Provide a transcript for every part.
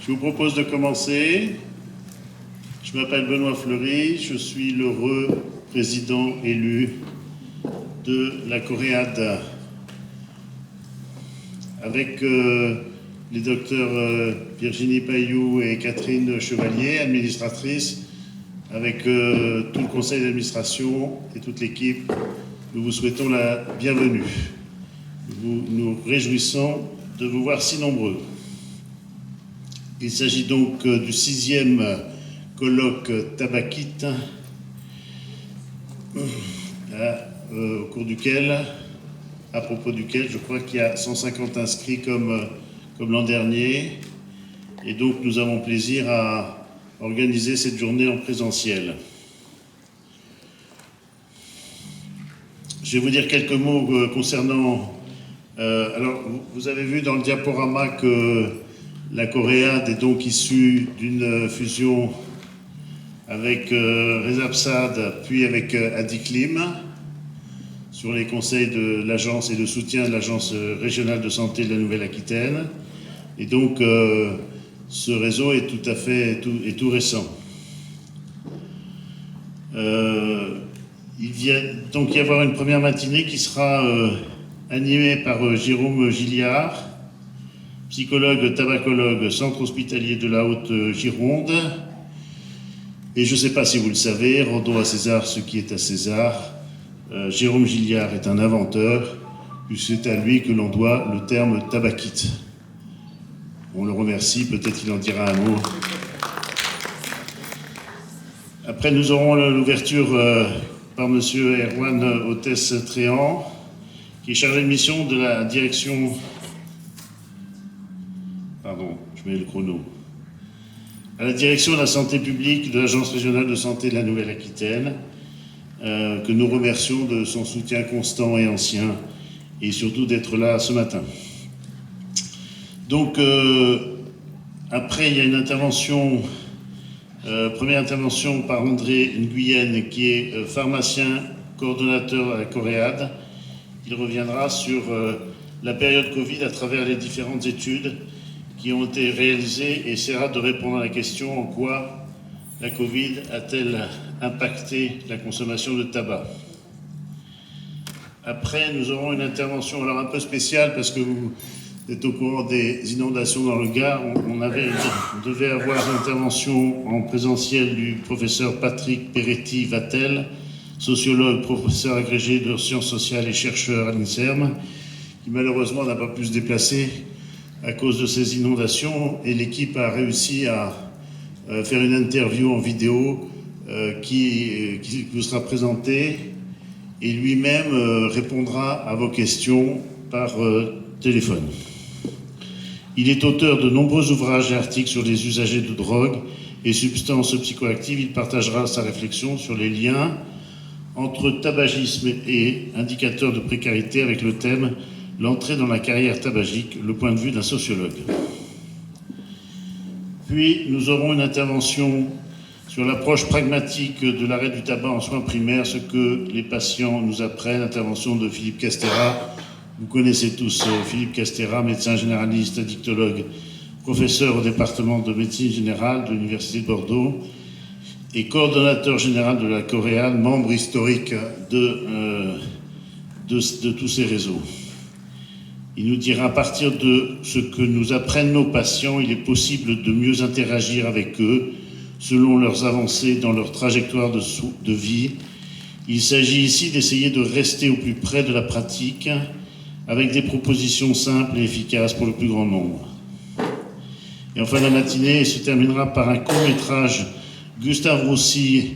Je vous propose de commencer. Je m'appelle Benoît Fleury, je suis l'heureux président élu de la Coréade. Avec les docteurs Virginie Pailloux et Catherine Chevalier, administratrices, avec tout le conseil d'administration et toute l'équipe, nous vous souhaitons la bienvenue. Nous nous réjouissons de vous voir si nombreux. Il s'agit donc du 6e colloque Tabakite, au cours duquel, à propos duquel, je crois qu'il y a 150 inscrits comme l'an dernier. Et donc, nous avons plaisir à organiser cette journée en présentiel. Je vais vous dire quelques mots concernant... alors, vous avez vu dans le diaporama que la Coréade est donc issue d'une fusion avec Resapsad, puis avec Adiklim, sur les conseils de l'agence et le soutien de l'agence régionale de santé de la Nouvelle-Aquitaine. Et donc, ce réseau est tout récent. Il vient donc y avoir une première matinée qui sera animée par Jérôme Gilliard, psychologue tabacologue, centre hospitalier de la Haute-Gironde. Et je ne sais pas si vous le savez, rendons à César ce qui est à César. Jérôme Gilliard est un inventeur, puisque c'est à lui que l'on doit le terme tabakite. On le remercie, peut-être qu'il en dira un mot. Après, nous aurons l'ouverture par M. Erwan Hôtesse-Tréant, qui est chargé de mission de la direction... Pardon, je mets le chrono. À la direction de la santé publique de l'Agence régionale de santé de la Nouvelle-Aquitaine, que nous remercions de son soutien constant et ancien, et surtout d'être là ce matin. Donc, après, il y a une intervention, première intervention par André Nguyen, qui est pharmacien, coordonnateur à la Coréade. Il reviendra sur la période Covid à travers les différentes études qui ont été réalisées et essaiera de répondre à la question en quoi la Covid a-t-elle impacté la consommation de tabac. Après, nous aurons une intervention alors un peu spéciale parce que vous êtes au courant des inondations dans le Gard. On devait avoir une intervention en présentiel du professeur Patrick Peretti-Vatel, sociologue, professeur agrégé de sciences sociales et chercheur à l'INSERM, qui malheureusement n'a pas pu se déplacer à cause de ces inondations, et l'équipe a réussi à faire une interview en vidéo qui vous sera présentée, et lui-même répondra à vos questions par téléphone. Il est auteur de nombreux ouvrages et articles sur les usagers de drogue et substances psychoactives. Il partagera sa réflexion sur les liens entre tabagisme et indicateurs de précarité avec le thème « L'entrée dans la carrière tabagique, le point de vue d'un sociologue ». Puis nous aurons une intervention sur l'approche pragmatique de l'arrêt du tabac en soins primaires, ce que les patients nous apprennent. Intervention de Philippe Castera. Vous connaissez tous Philippe Castera, médecin généraliste, addictologue, professeur au département de médecine générale de l'Université de Bordeaux et coordonnateur général de la Coréade, membre historique de tous ces réseaux. Il nous dira, à partir de ce que nous apprennent nos patients, il est possible de mieux interagir avec eux selon leurs avancées dans leur trajectoire de vie. Il s'agit ici d'essayer de rester au plus près de la pratique avec des propositions simples et efficaces pour le plus grand nombre. Et en fin de matinée, se terminera par un court-métrage Gustave Roussy,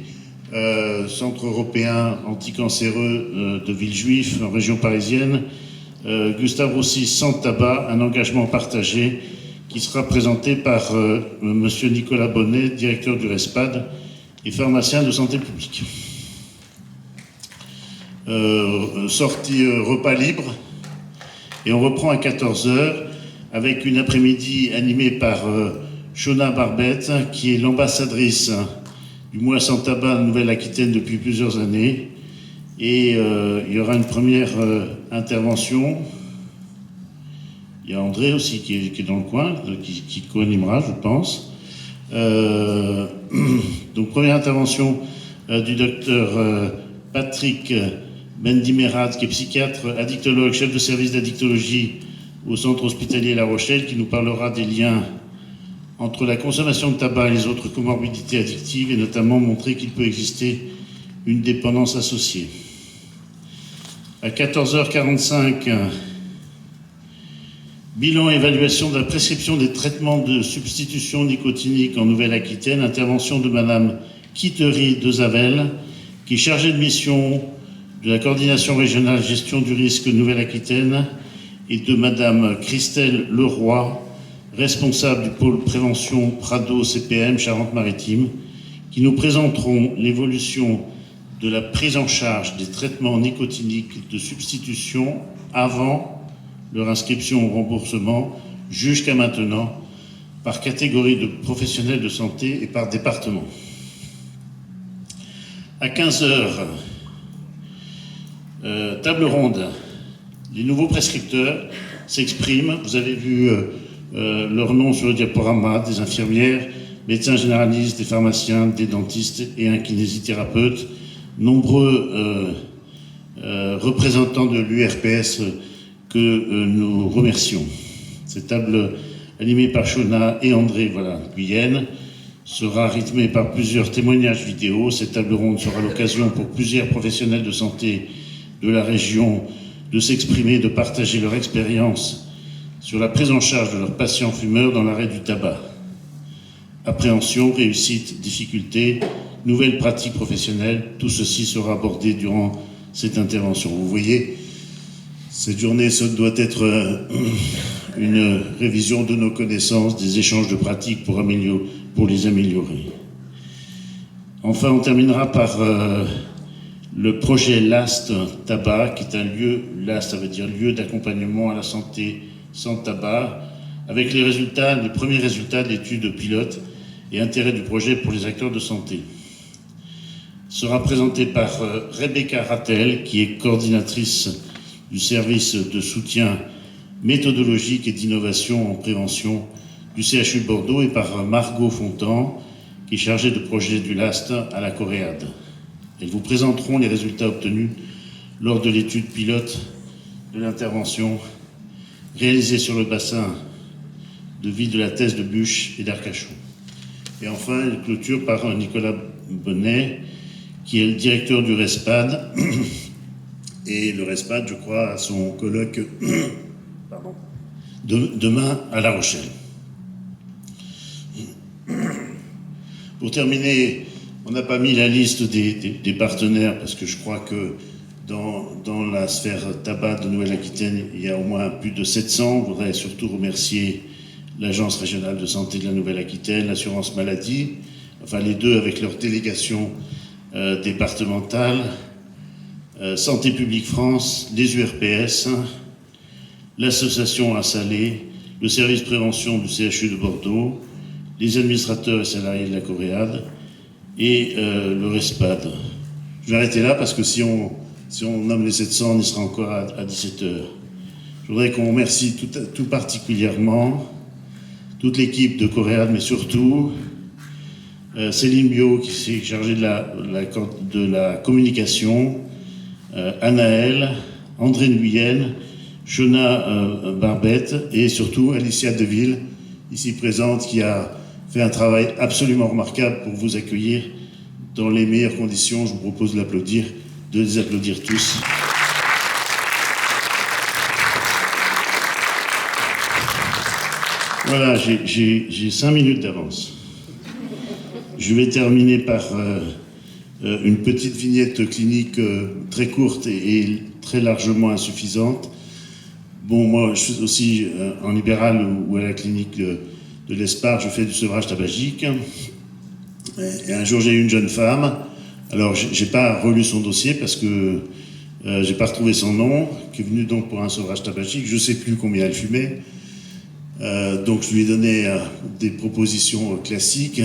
Centre européen anticancéreux de Villejuif, en région parisienne. Gustave Roussy sans tabac, un engagement partagé, qui sera présenté par M. Nicolas Bonnet, directeur du RESPAD et pharmacien de santé publique. Sortie repas libre, et on reprend à 14h avec une après-midi animée par Shona Barbette, qui est l'ambassadrice du mois sans tabac en Nouvelle-Aquitaine depuis plusieurs années. Et il y aura une première intervention. Il y a André aussi qui est dans le coin, qui co-animera, je pense. Donc, première intervention du docteur Patrick Bendimerad, qui est psychiatre, addictologue, chef de service d'addictologie au centre hospitalier La Rochelle, qui nous parlera des liens entre la consommation de tabac et les autres comorbidités addictives, et notamment montrer qu'il peut exister une dépendance associée. À 14h45, bilan et évaluation de la prescription des traitements de substitution nicotinique en Nouvelle-Aquitaine, intervention de Madame Quitterie de Zavel, qui est chargée de mission de la coordination régionale gestion du risque Nouvelle-Aquitaine, et de Madame Christelle Leroy, responsable du pôle prévention Prado CPM Charente-Maritime, qui nous présenteront l'évolution de la prise en charge des traitements nicotiniques de substitution avant leur inscription au remboursement jusqu'à maintenant, par catégorie de professionnels de santé et par département. À 15h, table ronde. Les nouveaux prescripteurs s'expriment. Vous avez vu leurs noms sur le diaporama, des infirmières, médecins généralistes, des pharmaciens, des dentistes et un kinésithérapeute. Nombreux représentants de l'URPS que nous remercions. Cette table animée par Shona et André Guyenne sera rythmée par plusieurs témoignages vidéo. Cette table ronde sera l'occasion pour plusieurs professionnels de santé de la région de s'exprimer, de partager leur expérience sur la prise en charge de leurs patients fumeurs dans l'arrêt du tabac. Appréhension, réussite, difficultés, nouvelles pratiques professionnelles, tout ceci sera abordé durant cette intervention. Vous voyez, cette journée, ça doit être une révision de nos connaissances, des échanges de pratiques pour les améliorer. Enfin, on terminera par le projet LAST Tabac, qui est un lieu, LAST, ça veut dire lieu d'accompagnement à la santé sans tabac, avec les premiers résultats d'études pilotes et intérêt du projet pour les acteurs de santé. Sera présenté par Rebecca Rattel, qui est coordinatrice du service de soutien méthodologique et d'innovation en prévention du CHU de Bordeaux, et par Margot Fontan, qui est chargée de projet du LAST à la Coréade. Elles vous présenteront les résultats obtenus lors de l'étude pilote de l'intervention réalisée sur le bassin de vie de la Thèse de Buch et d'Arcachon. Et enfin, elle clôture par Nicolas Bonnet, qui est le directeur du RESPAD. Et le RESPAD, je crois, a son colloque demain à La Rochelle. Pour terminer, on n'a pas mis la liste des partenaires, parce que je crois que dans la sphère tabac de Nouvelle-Aquitaine, il y a au moins plus de 700. Je voudrais surtout remercier l'Agence régionale de santé de la Nouvelle-Aquitaine, l'assurance maladie, enfin les deux avec leur délégation départementale, Santé publique France, les URPS, l'association Assalé, le service prévention du CHU de Bordeaux, les administrateurs et salariés de la Coréade et le RESPAD. Je vais arrêter là parce que si on nomme les 700, on y sera encore à 17h. Je voudrais qu'on remercie tout particulièrement toute l'équipe de Coréade, mais surtout Céline Bio, qui s'est chargée de la communication, Anaël, André Nguyen, Shona Barbette et surtout Alicia Deville, ici présente, qui a fait un travail absolument remarquable pour vous accueillir dans les meilleures conditions. Je vous propose de les applaudir tous. Voilà, j'ai 5 minutes d'avance. Je vais terminer par une petite vignette clinique très courte et très largement insuffisante. Bon, moi, je suis aussi en libéral ou à la clinique de l'Espar, je fais du sevrage tabagique. Et un jour, j'ai eu une jeune femme. Alors, j'ai pas relu son dossier parce que j'ai pas retrouvé son nom, qui est venue donc pour un sevrage tabagique. Je sais plus combien elle fumait. Donc, je lui ai donné des propositions classiques.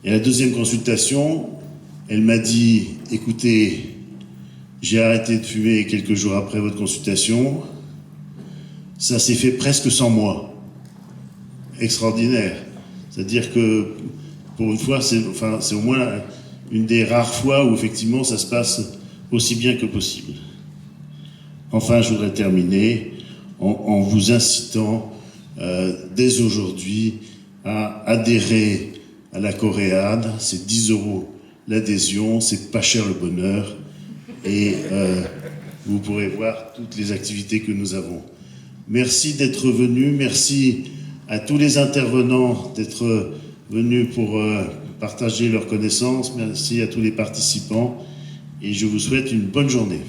Et à la deuxième consultation, elle m'a dit « Écoutez, j'ai arrêté de fumer quelques jours après votre consultation. Ça s'est fait presque sans moi. Extraordinaire. C'est-à-dire que, pour une fois, c'est au moins une des rares fois où effectivement ça se passe aussi bien que possible. Enfin, je voudrais terminer en vous incitant dès aujourd'hui à adhérer à la Coréade. C'est 10 € l'adhésion, c'est pas cher le bonheur, et vous pourrez voir toutes les activités que nous avons. Merci d'être venus, merci à tous les intervenants d'être venus pour partager leurs connaissances, merci à tous les participants, et je vous souhaite une bonne journée.